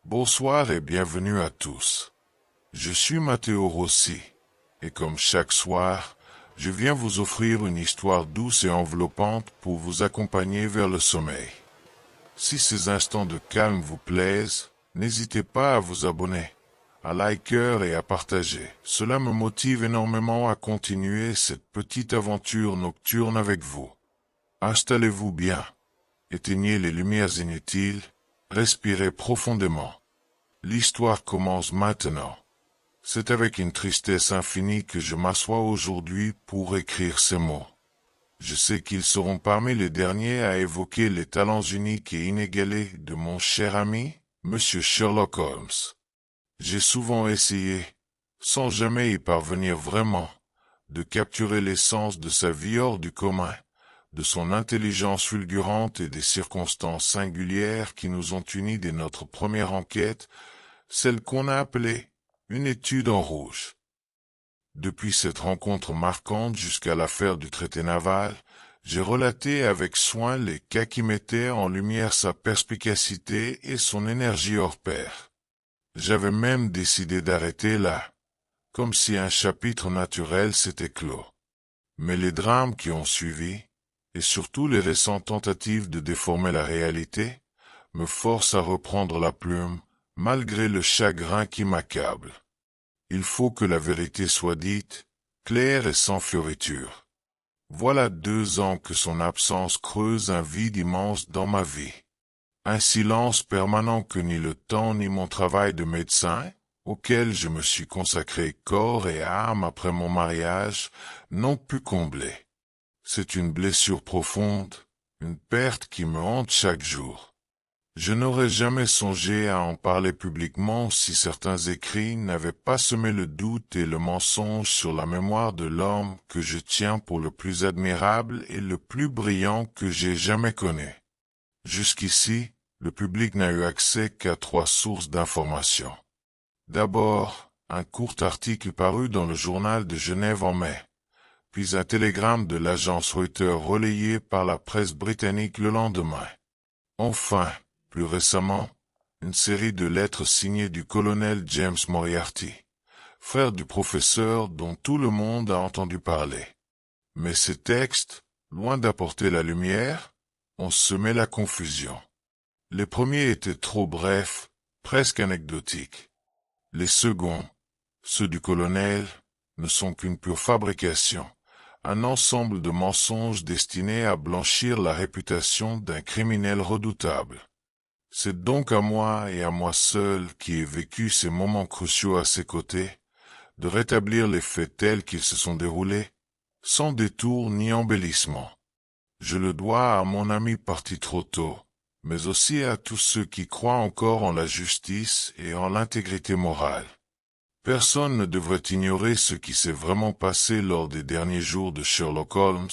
Bonsoir et bienvenue à tous. Je suis Matteo Rossi, et comme chaque soir, je viens vous offrir une histoire douce et enveloppante pour vous accompagner vers le sommeil. Si ces instants de calme vous plaisent, n'hésitez pas à vous abonner, à liker et à partager. Cela me motive énormément à continuer cette petite aventure nocturne avec vous. Installez-vous bien, éteignez les lumières inutiles, respirez profondément. L'histoire commence maintenant. C'est avec une tristesse infinie que je m'assois aujourd'hui pour écrire ces mots. Je sais qu'ils seront parmi les derniers à évoquer les talents uniques et inégalés de mon cher ami, Monsieur Sherlock Holmes. J'ai souvent essayé, sans jamais y parvenir vraiment, de capturer l'essence de sa vie hors du commun, de son intelligence fulgurante et des circonstances singulières qui nous ont unis dès notre première enquête, celle qu'on a appelée une étude en rouge. Depuis cette rencontre marquante jusqu'à l'affaire du traité naval, j'ai relaté avec soin les cas qui mettaient en lumière sa perspicacité et son énergie hors pair. J'avais même décidé d'arrêter là, comme si un chapitre naturel s'était clos. Mais les drames qui ont suivi, et surtout les récentes tentatives de déformer la réalité, me forcent à reprendre la plume, malgré le chagrin qui m'accable. Il faut que la vérité soit dite, claire et sans fioriture. Voilà 2 ans que son absence creuse un vide immense dans ma vie. Un silence permanent que ni le temps ni mon travail de médecin, auquel je me suis consacré corps et âme après mon mariage, n'ont pu combler. C'est une blessure profonde, une perte qui me hante chaque jour. Je n'aurais jamais songé à en parler publiquement si certains écrits n'avaient pas semé le doute et le mensonge sur la mémoire de l'homme que je tiens pour le plus admirable et le plus brillant que j'ai jamais connu. Jusqu'ici, le public n'a eu accès qu'à 3 sources d'information. D'abord, un court article paru dans le journal de Genève en mai, puis un télégramme de l'agence Reuters relayé par la presse britannique le lendemain. Enfin, plus récemment, une série de lettres signées du colonel James Moriarty, frère du professeur dont tout le monde a entendu parler. Mais ces textes, loin d'apporter la lumière, ont semé la confusion. Les premiers étaient trop brefs, presque anecdotiques. Les seconds, ceux du colonel, ne sont qu'une pure fabrication, un ensemble de mensonges destinés à blanchir la réputation d'un criminel redoutable. C'est donc à moi et à moi seul qui ai vécu ces moments cruciaux à ses côtés, de rétablir les faits tels qu'ils se sont déroulés, sans détour ni embellissement. Je le dois à mon ami parti trop tôt, mais aussi à tous ceux qui croient encore en la justice et en l'intégrité morale. Personne ne devrait ignorer ce qui s'est vraiment passé lors des derniers jours de Sherlock Holmes,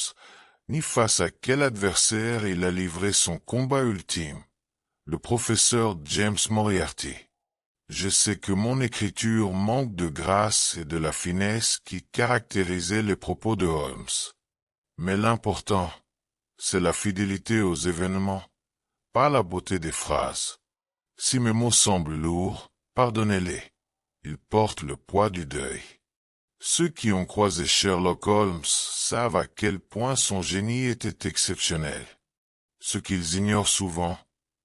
ni face à quel adversaire il a livré son combat ultime. Le professeur James Moriarty. Je sais que mon écriture manque de grâce et de la finesse qui caractérisaient les propos de Holmes. Mais l'important, c'est la fidélité aux événements, pas la beauté des phrases. Si mes mots semblent lourds, pardonnez-les. Ils portent le poids du deuil. Ceux qui ont croisé Sherlock Holmes savent à quel point son génie était exceptionnel. Ce qu'ils ignorent souvent,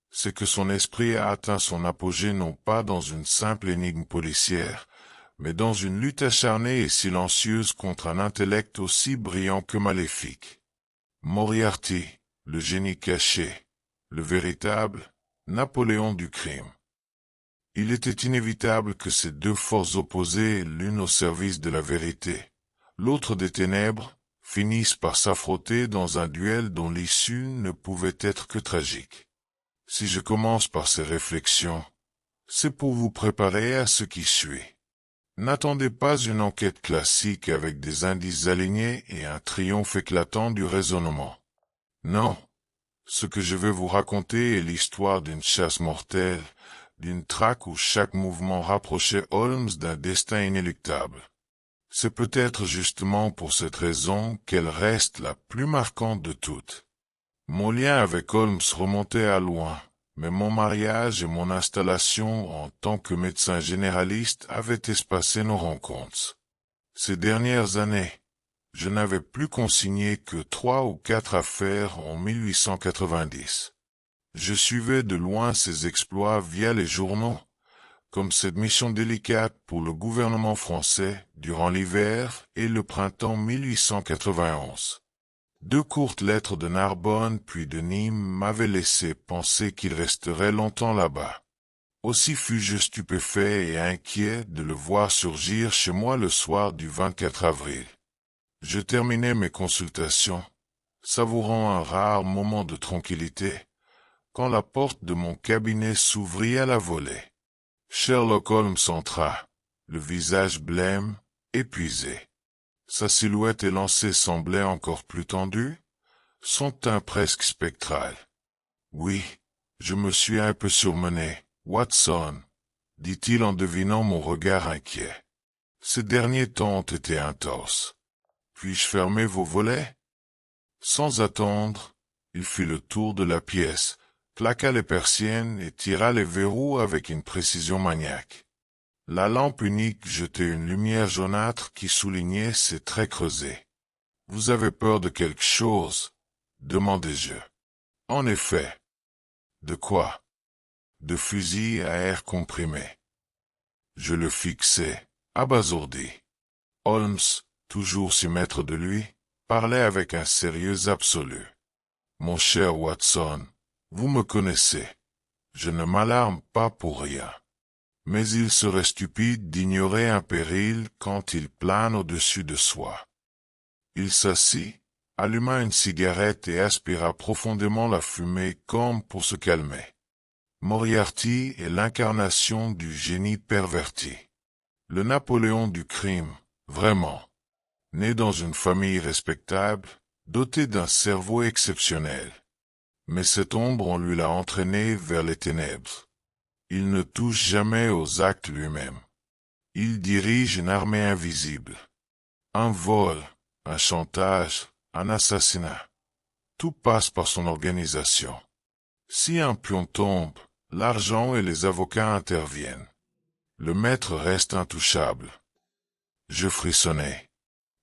c'est que son esprit a atteint son apogée non pas dans une simple énigme policière, mais dans une lutte acharnée et silencieuse contre un intellect aussi brillant que maléfique. Moriarty, le génie caché, le véritable Napoléon du crime. Il était inévitable que ces 2 forces opposées, l'une au service de la vérité, l'autre des ténèbres, finissent par s'affronter dans un duel dont l'issue ne pouvait être que tragique. Si je commence par ces réflexions, c'est pour vous préparer à ce qui suit. N'attendez pas une enquête classique avec des indices alignés et un triomphe éclatant du raisonnement. Non, ce que je vais vous raconter est l'histoire d'une chasse mortelle, d'une traque où chaque mouvement rapprochait Holmes d'un destin inéluctable. C'est peut-être justement pour cette raison qu'elle reste la plus marquante de toutes. Mon lien avec Holmes remontait à loin, mais mon mariage et mon installation en tant que médecin généraliste avaient espacé nos rencontres. Ces dernières années, je n'avais plus consigné que 3 ou 4 affaires en 1890. Je suivais de loin ses exploits via les journaux, comme cette mission délicate pour le gouvernement français durant l'hiver et le printemps 1891. 2 courtes lettres de Narbonne puis de Nîmes m'avaient laissé penser qu'il resterait longtemps là-bas. Aussi fus-je stupéfait et inquiet de le voir surgir chez moi le soir du 24 avril. Je terminais mes consultations, savourant un rare moment de tranquillité, quand la porte de mon cabinet s'ouvrit à la volée. Sherlock Holmes entra, le visage blême, épuisé. Sa silhouette élancée semblait encore plus tendue, son teint presque spectral. « Oui, je me suis un peu surmené, Watson, » dit-il en devinant mon regard inquiet. « Ces derniers temps ont été intenses. Puis-je fermer vos volets ?» Sans attendre, il fit le tour de la pièce, claqua les persiennes et tira les verrous avec une précision maniaque. La lampe unique jetait une lumière jaunâtre qui soulignait ses traits creusés. « Vous avez peur de quelque chose ?» demandai-je. « En effet. »« De quoi ?»« De fusils à air comprimé. » Je le fixai, abasourdi. Holmes, toujours si maître de lui, parlait avec un sérieux absolu. « Mon cher Watson, vous me connaissez. Je ne m'alarme pas pour rien. Mais il serait stupide d'ignorer un péril quand il plane au-dessus de soi. » Il s'assit, alluma une cigarette et aspira profondément la fumée comme pour se calmer. Moriarty est l'incarnation du génie perverti. Le Napoléon du crime, vraiment. Né dans une famille respectable, doté d'un cerveau exceptionnel. Mais cette ombre, on lui l'a entraîné vers les ténèbres. Il ne touche jamais aux actes lui-même. Il dirige une armée invisible. Un vol, un chantage, un assassinat. Tout passe par son organisation. Si un pion tombe, l'argent et les avocats interviennent. Le maître reste intouchable. Je frissonnai.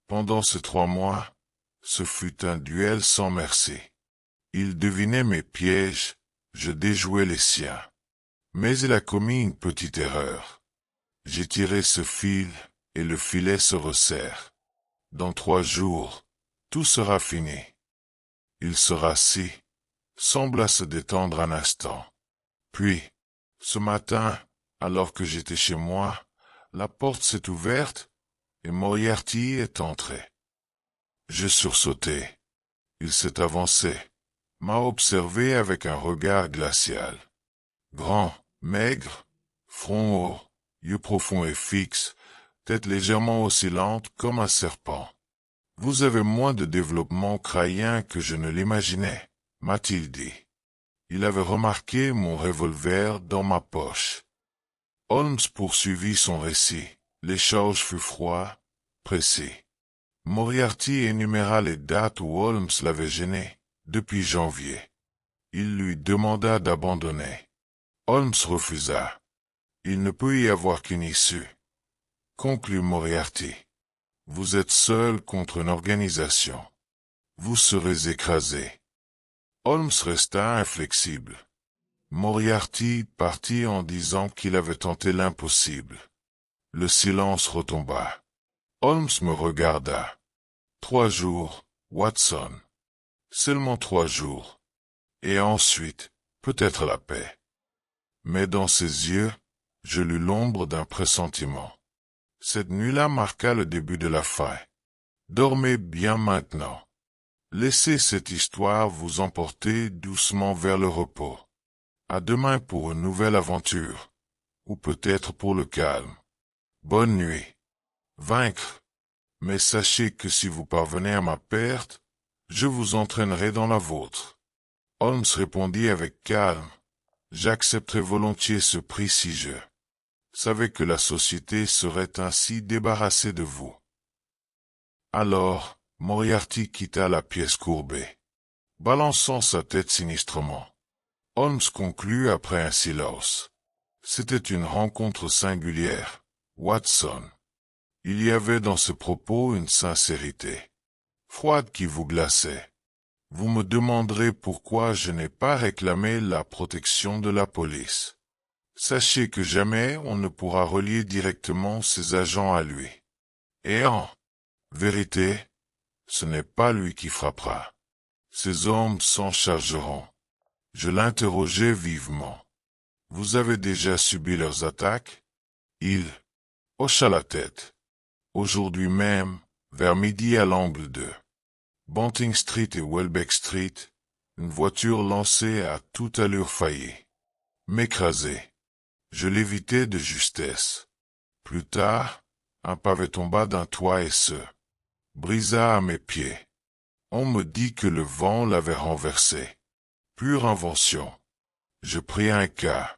Pendant ces 3 mois, ce fut un duel sans merci. Il devinait mes pièges, je déjouais les siens. Mais il a commis une petite erreur. J'ai tiré ce fil, et le filet se resserre. Dans 3 jours, tout sera fini. Il se rassit, sembla se détendre un instant. Puis, ce matin, alors que j'étais chez moi, la porte s'est ouverte, et Moriarty est entré. J'ai sursauté. Il s'est avancé, m'a observé avec un regard glacial. Grand, maigre, front haut, yeux profonds et fixes, tête légèrement oscillante comme un serpent. « Vous avez moins de développement crânien que je ne l'imaginais, » m'a-t-il dit. Il avait remarqué mon revolver dans ma poche. Holmes poursuivit son récit. L'échange fut froid, précis. Moriarty énuméra les dates où Holmes l'avait gêné, depuis janvier. Il lui demanda d'abandonner. Holmes refusa. Il ne peut y avoir qu'une issue. Conclut Moriarty. Vous êtes seul contre une organisation. Vous serez écrasé. Holmes resta inflexible. Moriarty partit en disant qu'il avait tenté l'impossible. Le silence retomba. Holmes me regarda. 3 jours, Watson. Seulement 3 jours. Et ensuite, peut-être la paix. Mais dans ses yeux, je lus l'ombre d'un pressentiment. Cette nuit-là marqua le début de la fin. Dormez bien maintenant. Laissez cette histoire vous emporter doucement vers le repos. À demain pour une nouvelle aventure, ou peut-être pour le calme. Bonne nuit. Vaincre. Mais sachez que si vous parvenez à ma perte, je vous entraînerai dans la vôtre. Holmes répondit avec calme. J'accepterai volontiers ce prix si je savais que la société serait ainsi débarrassée de vous. Alors, Moriarty quitta la pièce courbée, balançant sa tête sinistrement. Holmes conclut après un silence. C'était une rencontre singulière, Watson. Il y avait dans ce propos une sincérité froide qui vous glaçait. Vous me demanderez pourquoi je n'ai pas réclamé la protection de la police. Sachez que jamais on ne pourra relier directement ses agents à lui. Et en vérité, ce n'est pas lui qui frappera. Ses hommes s'en chargeront. Je l'interrogeai vivement. Vous avez déjà subi leurs attaques? Il hocha la tête. Aujourd'hui même, vers midi à l'angle de Banting Street et Welbeck Street, une voiture lancée à toute allure faillit m'écraser. Je l'évitai de justesse. Plus tard, un pavé tomba d'un toit et se brisa à mes pieds. On me dit que le vent l'avait renversé. Pure invention. Je pris un cas.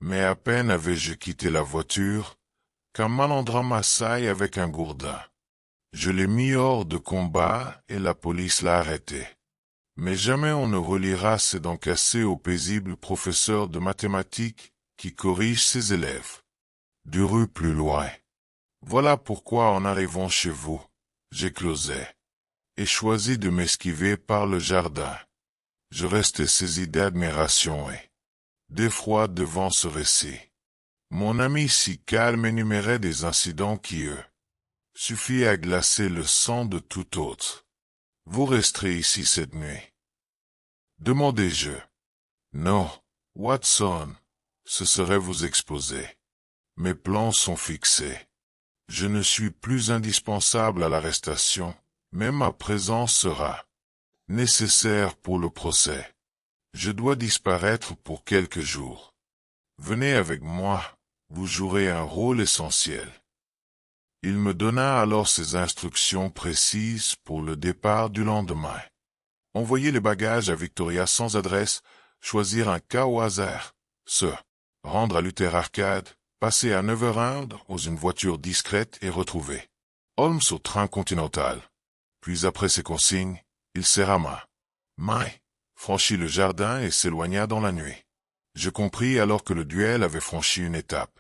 Mais à peine avais-je quitté la voiture, qu'un malandrin m'assaille avec un gourdin. Je l'ai mis hors de combat et la police l'a arrêté. Mais jamais on ne reliera ces dents cassées au paisible professeur de mathématiques qui corrige ses élèves. 2 rues plus loin. Voilà pourquoi en arrivant chez vous, j'éclosai et choisis de m'esquiver par le jardin. Je restais saisi d'admiration et d'effroi devant ce récit. Mon ami si calme énumérait des incidents qui, suffit à glacer le sang de tout autre. Vous resterez ici cette nuit? Demandai-je. Non, Watson, ce serait vous exposer. Mes plans sont fixés. Je ne suis plus indispensable à l'arrestation, mais ma présence sera nécessaire pour le procès. Je dois disparaître pour quelques jours. Venez avec moi, vous jouerez un rôle essentiel. Il me donna alors ses instructions précises pour le départ du lendemain. Envoyer les bagages à Victoria sans adresse, choisir un cas au hasard, se rendre à Luther Arcade, passer à 9h01 dans une voiture discrète et retrouver Holmes au train continental. Puis après ces consignes, il serra ma main, franchit le jardin et s'éloigna dans la nuit. Je compris alors que le duel avait franchi une étape.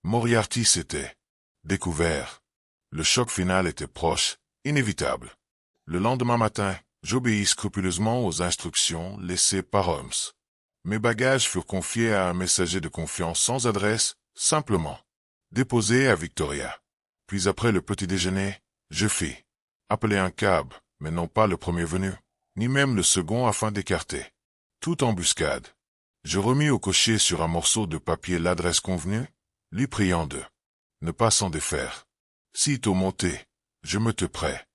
Moriarty s'était découvert. Le choc final était proche, inévitable. Le lendemain matin, j'obéis scrupuleusement aux instructions laissées par Holmes. Mes bagages furent confiés à un messager de confiance sans adresse, simplement déposés à Victoria. Puis après le petit déjeuner, je fis appeler un cab, mais non pas le premier venu, ni même le second afin d'écarter toute embuscade. Je remis au cocher sur un morceau de papier l'adresse convenue, lui priant de ne pas s'en défaire. Sitôt monté, je me tus prêt.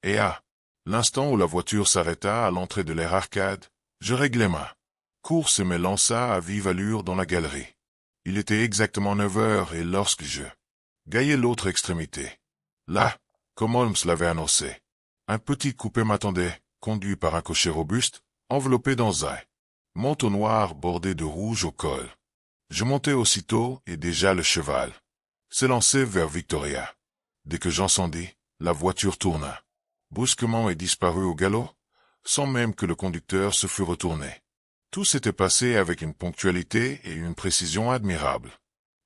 Et à l'instant où la voiture s'arrêta à l'entrée de l'air arcade, je réglai ma course et me lança à vive allure dans la galerie. Il était exactement 9h et lorsque je gagnai l'autre extrémité, là, comme Holmes l'avait annoncé, un petit coupé m'attendait, conduit par un cocher robuste, enveloppé dans un manteau noir bordé de rouge au col. Je montai aussitôt et déjà le cheval s'élançait vers Victoria. Dès que j'entendis, la voiture tourna brusquement et disparut au galop, sans même que le conducteur se fût retourné. Tout s'était passé avec une ponctualité et une précision admirables.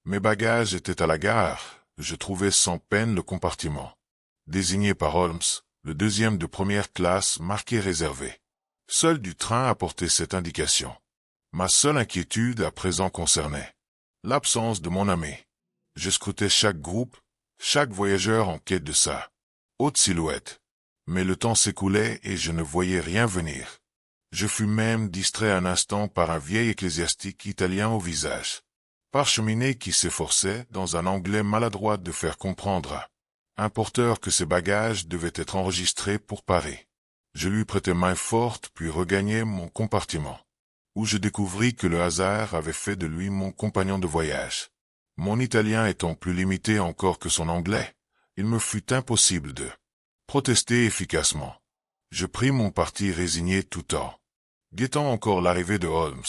Mes bagages étaient à la gare, je trouvai sans peine le compartiment désigné par Holmes, le deuxième de première classe marqué réservé. Seul du train apportait cette indication. Ma seule inquiétude à présent concernait l'absence de mon ami. Je scrutais chaque groupe, chaque voyageur en quête de sa haute silhouette. Mais le temps s'écoulait et je ne voyais rien venir. Je fus même distrait un instant par un vieil ecclésiastique italien au visage parcheminé qui s'efforçait, dans un anglais maladroit, de faire comprendre à un porteur que ses bagages devaient être enregistrés pour Paris. Je lui prêtai main forte puis regagnai mon compartiment, où je découvris que le hasard avait fait de lui mon compagnon de voyage. Mon italien étant plus limité encore que son anglais, il me fut impossible de protester efficacement. Je pris mon parti résigné tout en guettant encore l'arrivée de Holmes.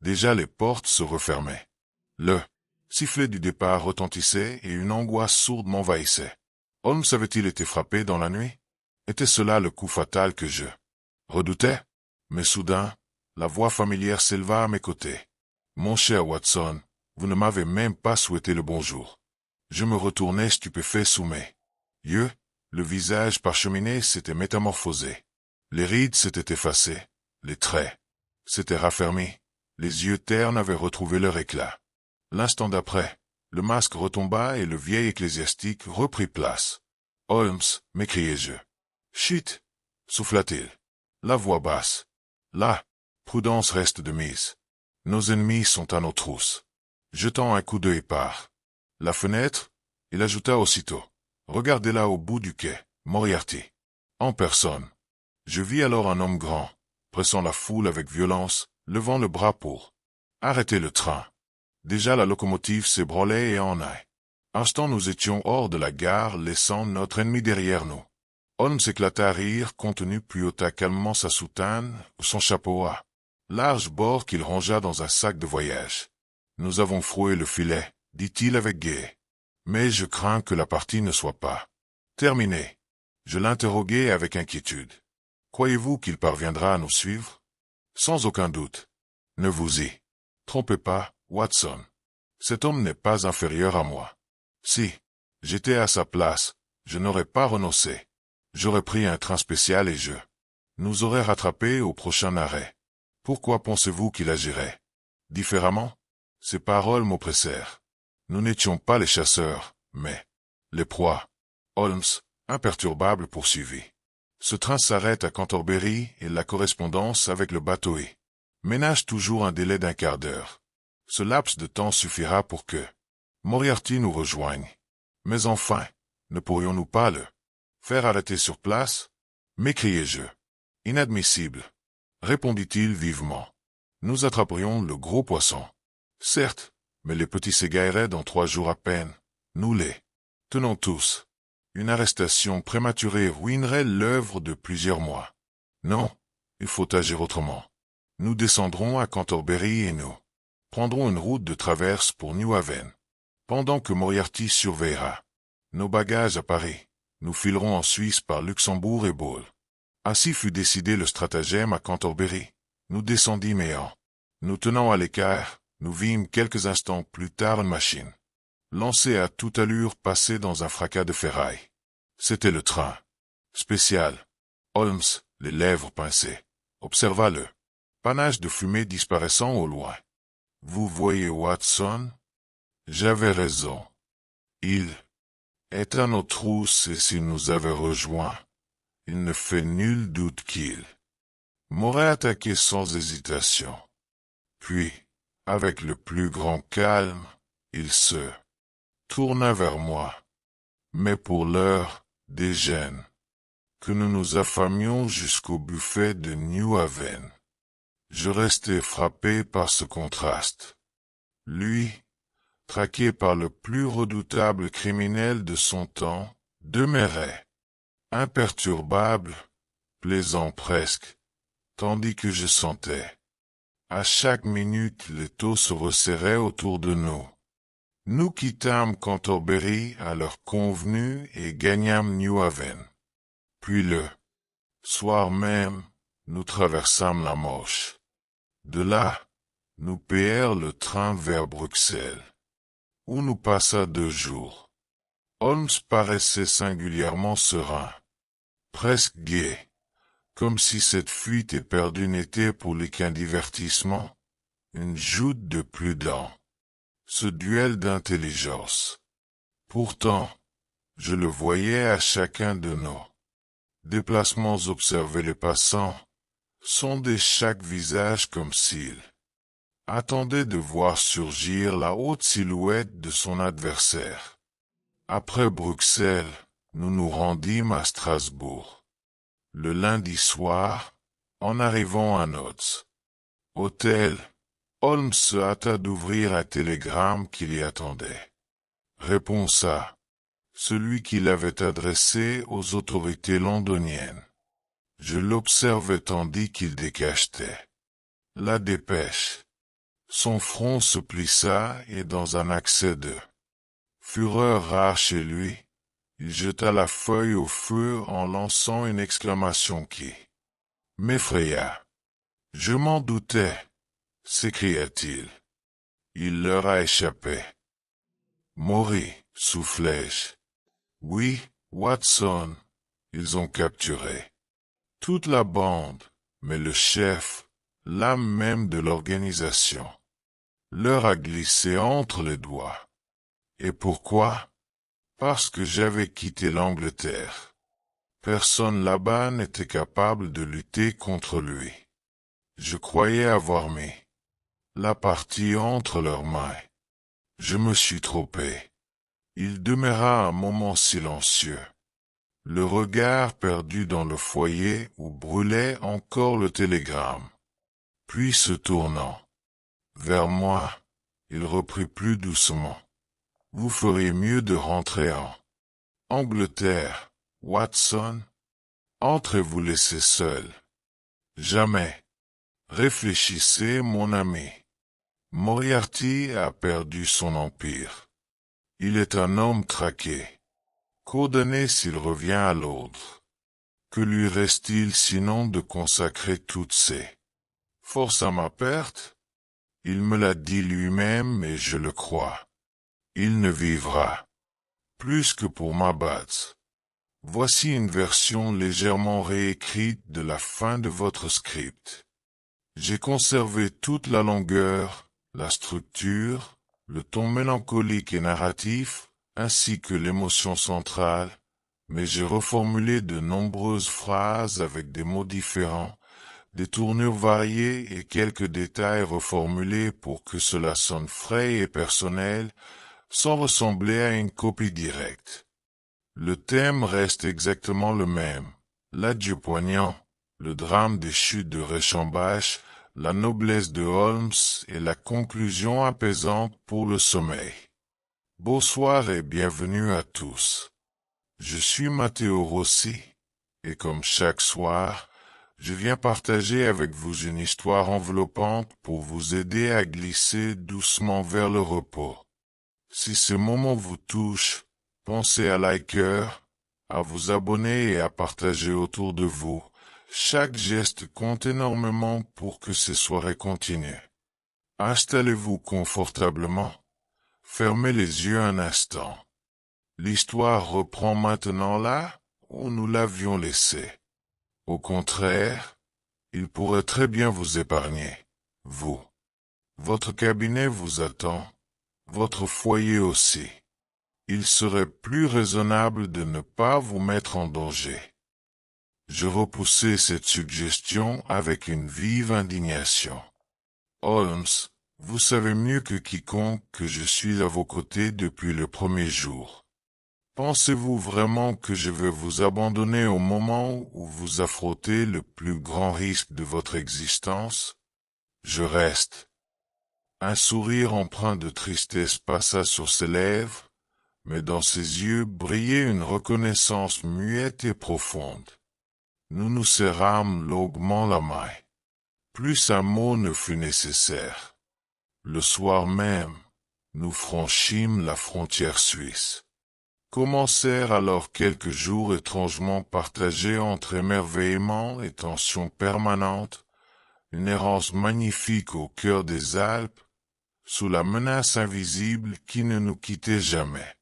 Déjà les portes se refermaient. Le sifflet du départ retentissait et une angoisse sourde m'envahissait. Holmes avait-il été frappé dans la nuit? Était cela le coup fatal que je redoutais? Mais soudain, La voix familière s'éleva à mes côtés. « Mon cher Watson, vous ne m'avez même pas souhaité le bonjour. » Je me retournai stupéfait sous mes yeux. Le visage parcheminé s'était métamorphosé. Les rides s'étaient effacées. Les traits s'étaient raffermis. Les yeux ternes avaient retrouvé leur éclat. L'instant d'après, le masque retomba et le vieil ecclésiastique reprit place. « Holmes, m'écriai-je. »« Chut !» souffla-t-il. La voix basse. « Là, prudence reste de mise. Nos ennemis sont à nos trousses. » Jetant un coup d'œil par la fenêtre, il ajouta aussitôt. « Regardez là au bout du quai, Moriarty. » En personne. Je vis alors un homme grand, pressant la foule avec violence, levant le bras pour arrêter le train. Déjà la locomotive s'ébranlait et en un instant nous étions hors de la gare, laissant notre ennemi derrière nous. Holmes éclata à rire, contenu puis ôta calmement sa soutane, son chapeau à large bord qu'il rangea dans un sac de voyage. « Nous avons froué le filet, » dit-il avec gaie. « Mais je crains que la partie ne soit pas terminée. » Je l'interroguai avec inquiétude. « Croyez-vous qu'il parviendra à nous suivre? » « Sans aucun doute. Ne vous y trompez pas, Watson. Cet homme n'est pas inférieur à moi. Si j'étais à sa place, je n'aurais pas renoncé. J'aurais pris un train spécial et je nous aurais rattrapés au prochain arrêt. Pourquoi pensez-vous qu'il agirait différemment? » Ces paroles m'oppressèrent. Nous n'étions pas les chasseurs, mais les proies. Holmes, imperturbable, poursuivit. « Ce train s'arrête à Canterbury et la correspondance avec le bateau ménage toujours un délai d'un quart d'heure. Ce laps de temps suffira pour que Moriarty nous rejoigne. Mais enfin, ne pourrions-nous pas le faire arrêter sur place? » m'écriai-je. « Inadmissible, » répondit-il vivement. « Nous attraperions le gros poisson. Certes, mais les petits s'égailleraient dans 3 jours à peine. Nous les tenons tous. Une arrestation prématurée ruinerait l'œuvre de plusieurs mois. Non, il faut agir autrement. Nous descendrons à Canterbury et nous prendrons une route de traverse pour New Haven. Pendant que Moriarty surveillera nos bagages à Paris, nous filerons en Suisse par Luxembourg et Bâle. » Ainsi fut décidé le stratagème à Canterbury. Nous descendîmes et en nous tenant à l'écart, nous vîmes quelques instants plus tard une machine lancée à toute allure passer dans un fracas de ferraille. C'était le train spécial. Holmes, les lèvres pincées, observa le panache de fumée disparaissant au loin. « Vous voyez, Watson? J'avais raison. Il est à nos trousses et s'il nous avait rejoints, il ne fait nul doute qu'il m'aurait attaqué sans hésitation. Puis, avec le plus grand calme, il se tourna vers moi. Mais pour l'heure, déjeune. Que nous nous affamions jusqu'au buffet de New Haven. » Je restai frappé par ce contraste. Lui, traqué par le plus redoutable criminel de son temps, demeurait imperturbable, plaisant presque, tandis que je sentais, à chaque minute, l'étau se resserrait autour de nous. Nous quittâmes Canterbury à l'heure convenue et gagnâmes New Haven. Puis le soir même, nous traversâmes la Manche. De là, nous payèrent le train vers Bruxelles, où nous passa 2 jours. Holmes paraissait singulièrement serein, presque gai, comme si cette fuite éperdue n'était pour lui qu'un divertissement, une joute de plus d'un. Ce duel d'intelligence. Pourtant, je le voyais à chacun de nos déplacements observer les passants, sonder chaque visage comme s'il attendait de voir surgir la haute silhouette de son adversaire. Après Bruxelles, nous nous rendîmes à Strasbourg. Le lundi soir, en arrivant à notre hôtel, Holmes se hâta d'ouvrir un télégramme qui l'y attendait. Réponse à celui qu'il avait adressé aux autorités londoniennes. Je l'observais tandis qu'il décachetait la dépêche. Son front se plissa et dans un accès de fureur rare chez lui, il jeta la feuille au feu en lançant une exclamation qui m'effraya. Je m'en doutais, s'écria-t-il. Il leur a échappé. Maury, soufflai-je. Oui, Watson, ils ont capturé toute la bande, mais le chef, l'âme même de l'organisation, leur a glissé entre les doigts. Et pourquoi? Parce que j'avais quitté l'Angleterre. Personne là-bas n'était capable de lutter contre lui. Je croyais avoir mis la partie entre leurs mains. Je me suis trompé. Il demeura un moment silencieux, le regard perdu dans le foyer où brûlait encore le télégramme. Puis se tournant vers moi, il reprit plus doucement. Vous feriez mieux de rentrer en Angleterre, Watson. Entrez vous laisser seul. Jamais. Réfléchissez, mon ami. Moriarty a perdu son empire. Il est un homme craqué, condamné s'il revient à l'ordre. Que lui reste-t-il sinon de consacrer toutes ses forces à ma perte? Il me l'a dit lui-même et je le crois. Il ne vivra plus que pour m'abattre. Voici une version légèrement réécrite de la fin de votre script. J'ai conservé toute la longueur, la structure, le ton mélancolique et narratif, ainsi que l'émotion centrale, mais j'ai reformulé de nombreuses phrases avec des mots différents, des tournures variées et quelques détails reformulés pour que cela sonne frais et personnel, sans ressembler à une copie directe. Le thème reste exactement le même, l'adieu poignant, le drame des chutes de Reichenbach, la noblesse de Holmes et la conclusion apaisante pour le sommeil. Bonsoir et bienvenue à tous. Je suis Matteo Rossi, et comme chaque soir, je viens partager avec vous une histoire enveloppante pour vous aider à glisser doucement vers le repos. Si ce moment vous touche, pensez à liker, à vous abonner et à partager autour de vous. Chaque geste compte énormément pour que ces soirées continuent. Installez-vous confortablement. Fermez les yeux un instant. L'histoire reprend maintenant là où nous l'avions laissée. Au contraire, il pourrait très bien vous épargner, vous. Votre cabinet vous attend, votre foyer aussi. Il serait plus raisonnable de ne pas vous mettre en danger. Je repoussai cette suggestion avec une vive indignation. Holmes, vous savez mieux que quiconque que je suis à vos côtés depuis le premier jour. Pensez-vous vraiment que je vais vous abandonner au moment où vous affrontez le plus grand risque de votre existence? Je reste. Un sourire empreint de tristesse passa sur ses lèvres, mais dans ses yeux brillait une reconnaissance muette et profonde. Nous nous serrâmes longuement la main. Plus un mot ne fut nécessaire. Le soir même, nous franchîmes la frontière suisse. Commencèrent alors quelques jours étrangement partagés entre émerveillement et tension permanente, une errance magnifique au cœur des Alpes, sous la menace invisible qui ne nous quittait jamais.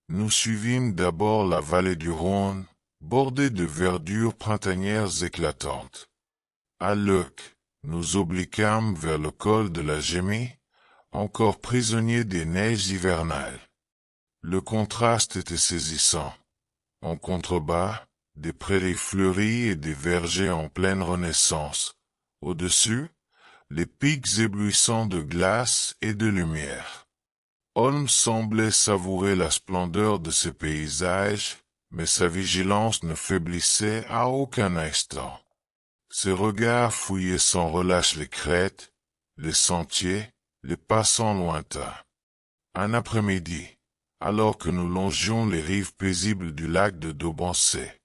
Nous suivîmes d'abord la vallée du Rhône, bordée de verdures printanières éclatantes. À Leuc, nous obliquâmes vers le col de la Gemmi, encore prisonnier des neiges hivernales. Le contraste était saisissant. En contrebas, des prairies fleuries et des vergers en pleine renaissance. Au-dessus, les pics éblouissants de glace et de lumière. Holmes semblait savourer la splendeur de ces paysages, mais sa vigilance ne faiblissait à aucun instant. Ses regards fouillaient sans relâche les crêtes, les sentiers, les passants lointains. Un après-midi, alors que nous longions les rives paisibles du lac de Daubancey,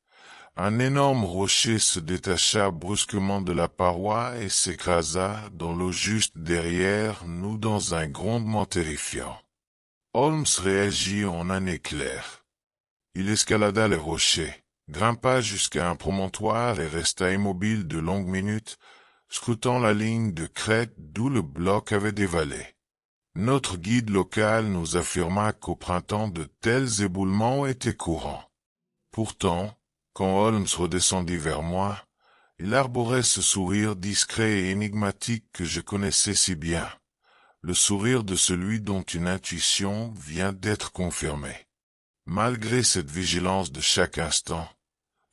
un énorme rocher se détacha brusquement de la paroi et s'écrasa dans l'eau juste derrière nous dans un grondement terrifiant. Holmes réagit en un éclair. Il escalada les rochers, grimpa jusqu'à un promontoire et resta immobile de longues minutes, scrutant la ligne de crête d'où le bloc avait dévalé. Notre guide local nous affirma qu'au printemps de tels éboulements étaient courants. Pourtant, quand Holmes redescendit vers moi, il arborait ce sourire discret et énigmatique que je connaissais si bien, le sourire de celui dont une intuition vient d'être confirmée. Malgré cette vigilance de chaque instant,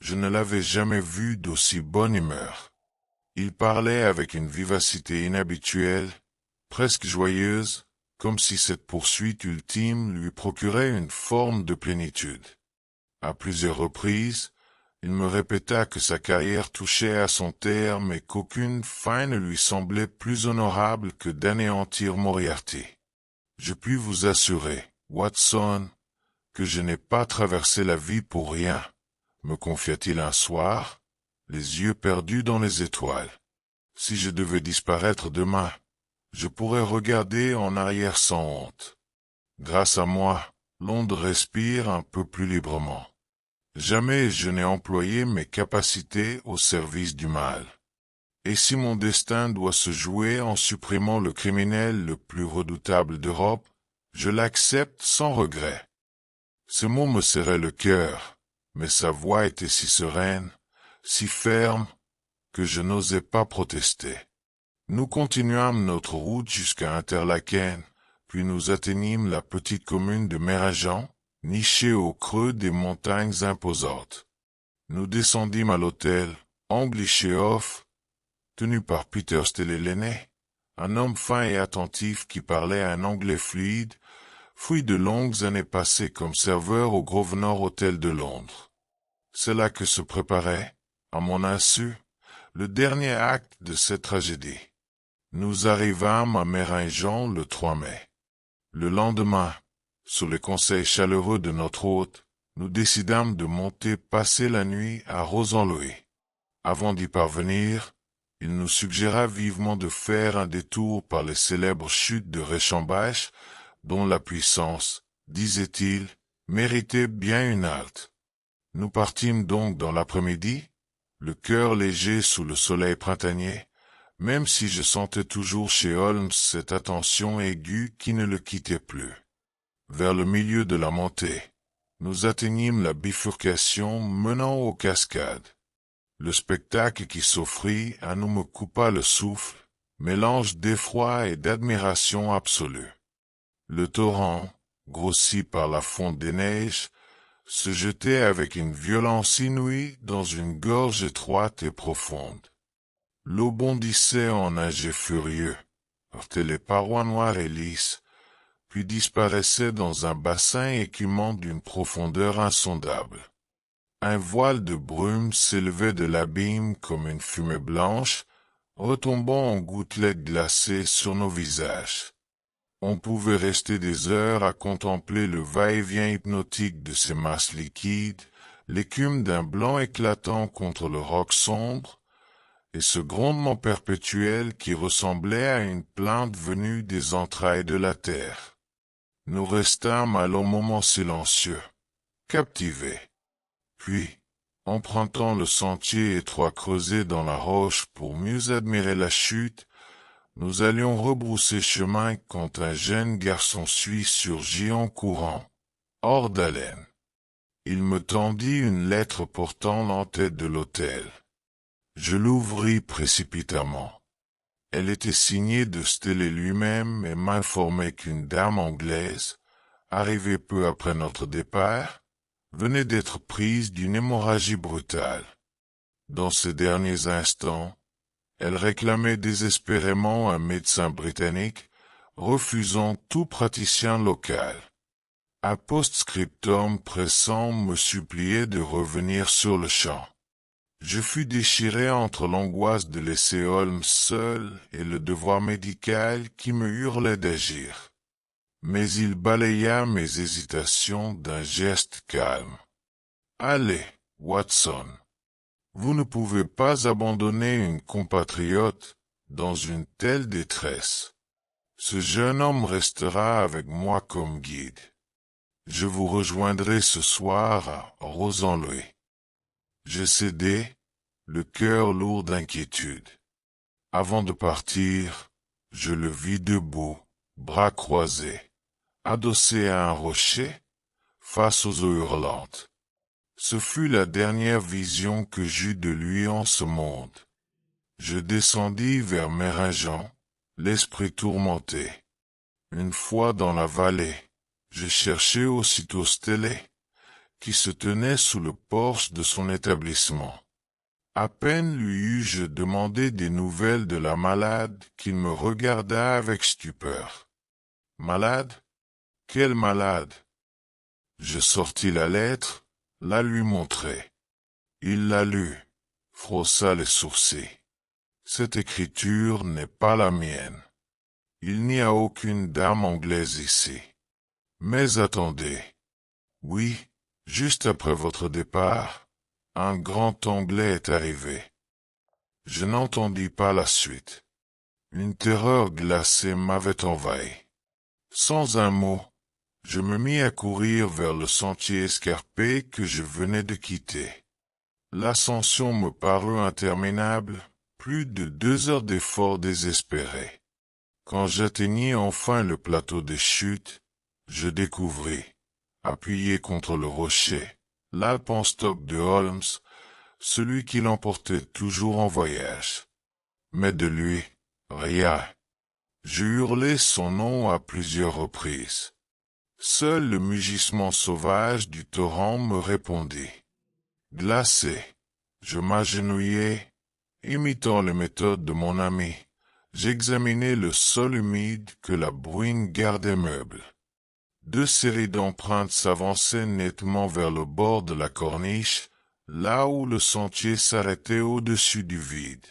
je ne l'avais jamais vu d'aussi bonne humeur. Il parlait avec une vivacité inhabituelle, presque joyeuse, comme si cette poursuite ultime lui procurait une forme de plénitude. À plusieurs reprises, il me répéta que sa carrière touchait à son terme et qu'aucune fin ne lui semblait plus honorable que d'anéantir Moriarty. Je puis vous assurer, Watson, que je n'ai pas traversé la vie pour rien, me confia-t-il un soir, les yeux perdus dans les étoiles. Si je devais disparaître demain, je pourrais regarder en arrière sans honte. Grâce à moi, Londres respire un peu plus librement. Jamais je n'ai employé mes capacités au service du mal. Et si mon destin doit se jouer en supprimant le criminel le plus redoutable d'Europe, je l'accepte sans regret. Ce mot me serrait le cœur, mais sa voix était si sereine, si ferme, que je n'osais pas protester. Nous continuâmes notre route jusqu'à Interlaken, puis nous atteignîmes la petite commune de Merajan, nichée au creux des montagnes imposantes. Nous descendîmes à l'hôtel Anglichéhof, tenu par Peter Stellélené, un homme fin et attentif qui parlait un anglais fluide, fruit de longues années passées comme serveur au Grosvenor Hotel de Londres. C'est là que se préparait, à mon insu, le dernier acte de cette tragédie. Nous arrivâmes à Merajan le 3 mai. Le lendemain, sous les conseils chaleureux de notre hôte, nous décidâmes de monter passer la nuit à Rosan-Louis. Avant d'y parvenir, il nous suggéra vivement de faire un détour par les célèbres chutes de Reichenbach, dont la puissance, disait-il, méritait bien une halte. Nous partîmes donc dans l'après-midi, le cœur léger sous le soleil printanier, même si je sentais toujours chez Holmes cette attention aiguë qui ne le quittait plus. Vers le milieu de la montée, nous atteignîmes la bifurcation menant aux cascades. Le spectacle qui s'offrit à nous me coupa le souffle, mélange d'effroi et d'admiration absolue. Le torrent, grossi par la fonte des neiges, se jetait avec une violence inouïe dans une gorge étroite et profonde. L'eau bondissait en un jet furieux, heurtait les parois noires et lisses, puis disparaissait dans un bassin écumant d'une profondeur insondable. Un voile de brume s'élevait de l'abîme comme une fumée blanche, retombant en gouttelettes glacées sur nos visages. On pouvait rester des heures à contempler le va-et-vient hypnotique de ces masses liquides, l'écume d'un blanc éclatant contre le roc sombre, et ce grondement perpétuel qui ressemblait à une plainte venue des entrailles de la terre. Nous restâmes à long moment silencieux, captivés. Puis, empruntant le sentier étroit creusé dans la roche pour mieux admirer la chute, nous allions rebrousser chemin quand un jeune garçon suisse surgit en courant, hors d'haleine. Il me tendit une lettre portant l'entête de l'hôtel. Je l'ouvris précipitamment. Elle était signée de Stellé lui-même et m'informait qu'une dame anglaise, arrivée peu après notre départ, venait d'être prise d'une hémorragie brutale. Dans ces derniers instants, elle réclamait désespérément un médecin britannique, refusant tout praticien local. Un post-scriptum pressant me suppliait de revenir sur le champ. Je fus déchiré entre l'angoisse de laisser Holmes seul et le devoir médical qui me hurlait d'agir. Mais il balaya mes hésitations d'un geste calme. « Allez, Watson, vous ne pouvez pas abandonner une compatriote dans une telle détresse. Ce jeune homme restera avec moi comme guide. Je vous rejoindrai ce soir à Rosan-Louis. » Je cédai, le cœur lourd d'inquiétude. Avant de partir, je le vis debout, bras croisés, adossé à un rocher, face aux eaux hurlantes. Ce fut la dernière vision que j'eus de lui en ce monde. Je descendis vers Mérigent, l'esprit tourmenté. Une fois dans la vallée, je cherchai aussitôt Stélé, qui se tenait sous le porche de son établissement. À peine lui eus-je demandé des nouvelles de la malade qu'il me regarda avec stupeur. « Malade? Quelle malade ?» Je sortis la lettre, la lui montrai. Il la lut, frossa les sourcils. « Cette écriture n'est pas la mienne. Il n'y a aucune dame anglaise ici. Mais attendez. Oui, juste après votre départ, un grand Anglais est arrivé. » Je n'entendis pas la suite. Une terreur glacée m'avait envahi. Sans un mot, je me mis à courir vers le sentier escarpé que je venais de quitter. L'ascension me parut interminable, plus de 2 heures d'efforts désespérés. Quand j'atteignis enfin le plateau des chutes, je découvris, appuyé contre le rocher, l'alpenstock de Holmes, celui qui l'emportait toujours en voyage. Mais de lui, rien. Je hurlai son nom à plusieurs reprises. Seul le mugissement sauvage du torrent me répondit. Glacé, je m'agenouillai, imitant les méthodes de mon ami. J'examinai le sol humide que la bruine gardait meuble. 2 séries d'empreintes s'avançaient nettement vers le bord de la corniche, là où le sentier s'arrêtait au-dessus du vide.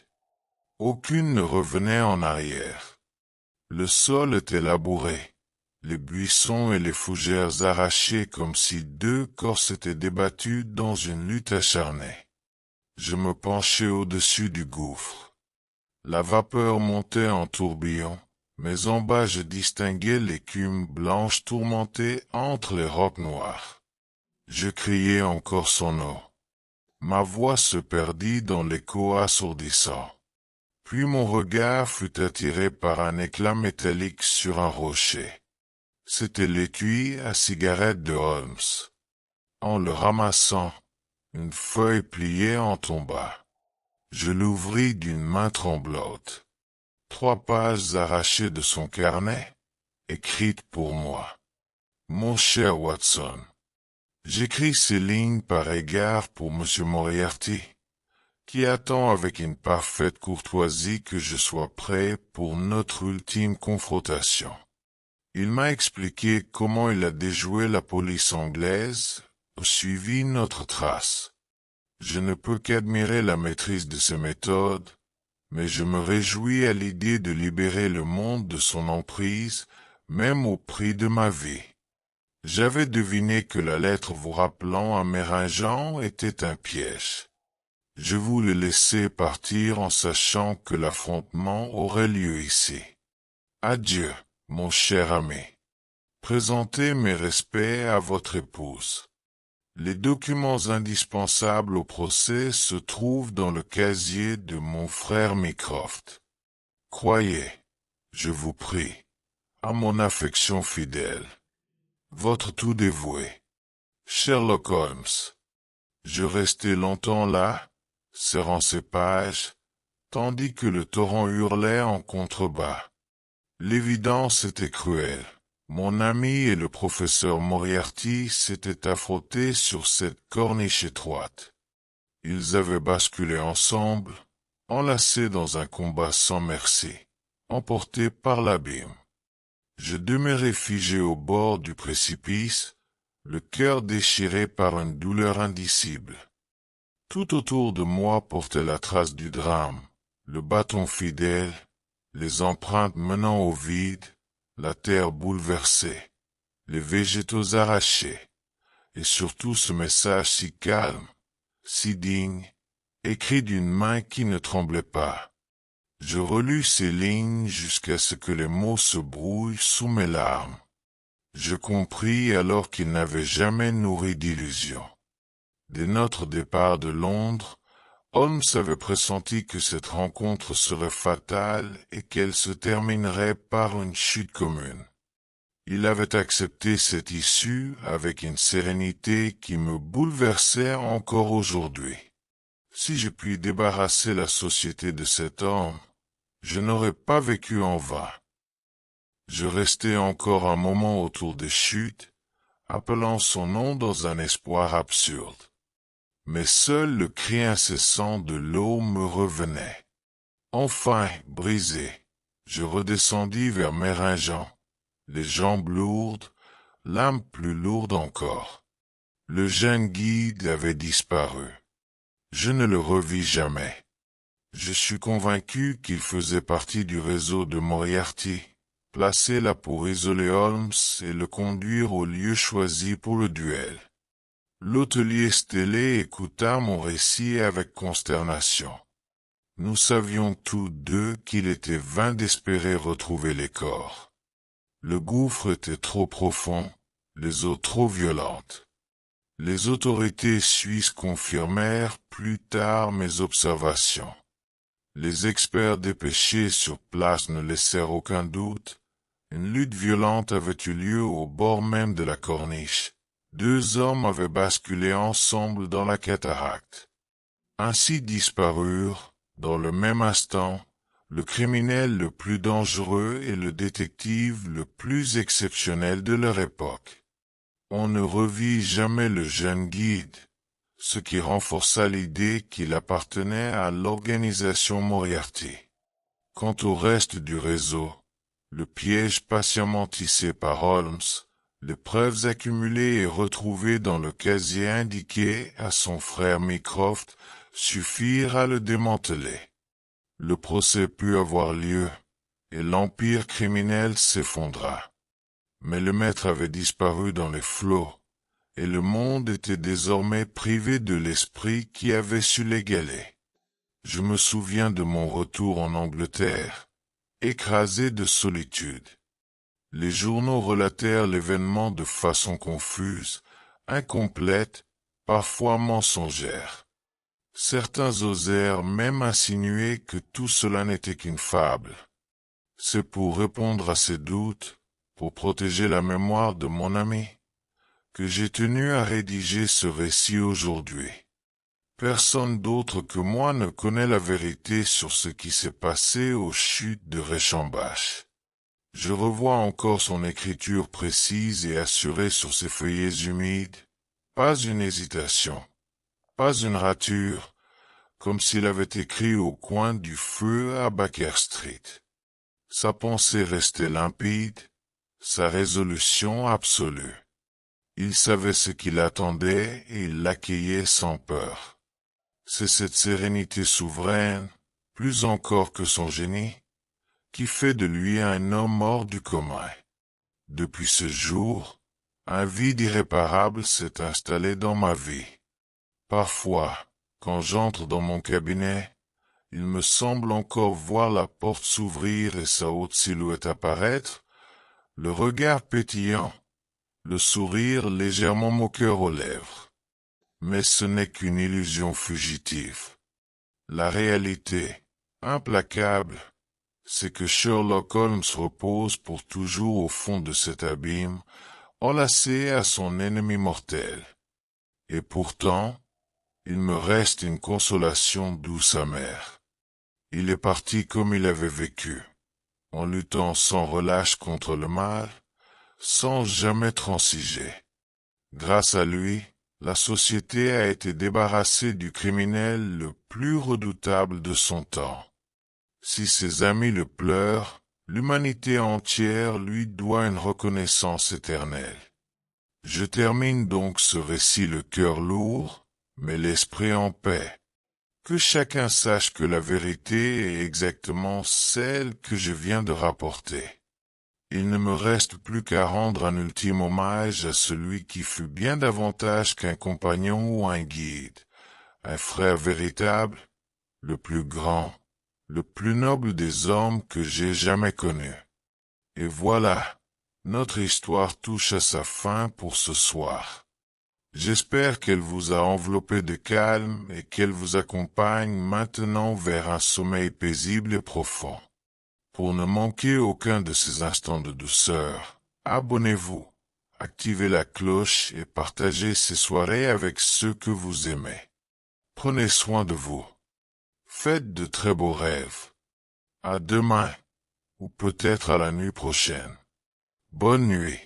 Aucune ne revenait en arrière. Le sol était labouré, les buissons et les fougères arrachées comme si 2 corps s'étaient débattus dans une lutte acharnée. Je me penchai au-dessus du gouffre. La vapeur montait en tourbillon, mais en bas je distinguais l'écume blanche tourmentée entre les rocs noirs. Je criai encore son nom. Ma voix se perdit dans l'écho assourdissant. Puis mon regard fut attiré par un éclat métallique sur un rocher. C'était l'étui à cigarette de Holmes. En le ramassant, une feuille pliée en tomba. Je l'ouvris d'une main tremblante. 3 pages arrachées de son carnet, écrites pour moi. Mon cher Watson, j'écris ces lignes par égard pour M. Moriarty, qui attend avec une parfaite courtoisie que je sois prêt pour notre ultime confrontation. Il m'a expliqué comment il a déjoué la police anglaise, suivi notre trace. Je ne peux qu'admirer la maîtrise de ses méthodes, mais je me réjouis à l'idée de libérer le monde de son emprise, même au prix de ma vie. J'avais deviné que la lettre vous rappelant à Mérigent était un piège. Je voulais laisser partir en sachant que l'affrontement aurait lieu ici. Adieu, mon cher ami. Présentez mes respects à votre épouse. Les documents indispensables au procès se trouvent dans le casier de mon frère Mycroft. Croyez, je vous prie, à mon affection fidèle. Votre tout dévoué, Sherlock Holmes. Je restai longtemps là, serrant ces pages, tandis que le torrent hurlait en contrebas. L'évidence était cruelle. Mon ami et le professeur Moriarty s'étaient affrontés sur cette corniche étroite. Ils avaient basculé ensemble, enlacés dans un combat sans merci, emportés par l'abîme. Je demeurai figé au bord du précipice, le cœur déchiré par une douleur indicible. Tout autour de moi portait la trace du drame, le bâton fidèle, les empreintes menant au vide, la terre bouleversée, les végétaux arrachés, et surtout ce message si calme, si digne, écrit d'une main qui ne tremblait pas. Je relus ces lignes jusqu'à ce que les mots se brouillent sous mes larmes. Je compris alors qu'il n'avait jamais nourri d'illusions. Dès notre départ de Londres, Holmes avait pressenti que cette rencontre serait fatale et qu'elle se terminerait par une chute commune. Il avait accepté cette issue avec une sérénité qui me bouleversait encore aujourd'hui. Si je puis débarrasser la société de cet homme, je n'aurais pas vécu en vain. Je restai encore un moment autour des chutes, appelant son nom dans un espoir absurde. Mais seul le cri incessant de l'eau me revenait. Enfin, brisé, je redescendis vers Meiringen, les jambes lourdes, l'âme plus lourde encore. Le jeune guide avait disparu. Je ne le revis jamais. Je suis convaincu qu'il faisait partie du réseau de Moriarty, placé là pour isoler Holmes et le conduire au lieu choisi pour le duel. L'hôtelier Stellé écouta mon récit avec consternation. Nous savions tous deux qu'il était vain d'espérer retrouver les corps. Le gouffre était trop profond, les eaux trop violentes. Les autorités suisses confirmèrent plus tard mes observations. Les experts dépêchés sur place ne laissèrent aucun doute. Une lutte violente avait eu lieu au bord même de la corniche. Deux hommes avaient basculé ensemble dans la cataracte. Ainsi disparurent, dans le même instant, le criminel le plus dangereux et le détective le plus exceptionnel de leur époque. On ne revit jamais le jeune guide, ce qui renforça l'idée qu'il appartenait à l'organisation Moriarty. Quant au reste du réseau, le piège patiemment tissé par Holmes, les preuves accumulées et retrouvées dans le casier indiqué à son frère Mycroft suffirent à le démanteler. Le procès put avoir lieu, et l'empire criminel s'effondra. Mais le maître avait disparu dans les flots, et le monde était désormais privé de l'esprit qui avait su l'égaler. Je me souviens de mon retour en Angleterre, écrasé de solitude. Les journaux relatèrent l'événement de façon confuse, incomplète, parfois mensongère. Certains osèrent même insinuer que tout cela n'était qu'une fable. C'est pour répondre à ces doutes, pour protéger la mémoire de mon ami, que j'ai tenu à rédiger ce récit aujourd'hui. Personne d'autre que moi ne connaît la vérité sur ce qui s'est passé aux chutes de Reichenbach. Je revois encore son écriture précise et assurée sur ses feuillets humides. Pas une hésitation, pas une rature, comme s'il avait écrit au coin du feu à Baker Street. Sa pensée restait limpide, sa résolution absolue. Il savait ce qu'il attendait et il l'accueillait sans peur. C'est cette sérénité souveraine, plus encore que son génie, qui fait de lui un homme hors du commun. Depuis ce jour, un vide irréparable s'est installé dans ma vie. Parfois, quand j'entre dans mon cabinet, il me semble encore voir la porte s'ouvrir et sa haute silhouette apparaître, le regard pétillant, le sourire légèrement moqueur aux lèvres. Mais ce n'est qu'une illusion fugitive. La réalité, implacable, c'est que Sherlock Holmes repose pour toujours au fond de cet abîme, enlacé à son ennemi mortel. Et pourtant, il me reste une consolation douce amère. Il est parti comme il avait vécu, en luttant sans relâche contre le mal, sans jamais transiger. Grâce à lui, la société a été débarrassée du criminel le plus redoutable de son temps. Si ses amis le pleurent, l'humanité entière lui doit une reconnaissance éternelle. Je termine donc ce récit le cœur lourd, mais l'esprit en paix. Que chacun sache que la vérité est exactement celle que je viens de rapporter. Il ne me reste plus qu'à rendre un ultime hommage à celui qui fut bien davantage qu'un compagnon ou un guide, un frère véritable, le plus grand, le plus noble des hommes que j'ai jamais connus. Et voilà, notre histoire touche à sa fin pour ce soir. J'espère qu'elle vous a enveloppé de calme et qu'elle vous accompagne maintenant vers un sommeil paisible et profond. Pour ne manquer aucun de ces instants de douceur, abonnez-vous, activez la cloche et partagez ces soirées avec ceux que vous aimez. Prenez soin de vous. Faites de très beaux rêves. À demain, ou peut-être à la nuit prochaine. Bonne nuit.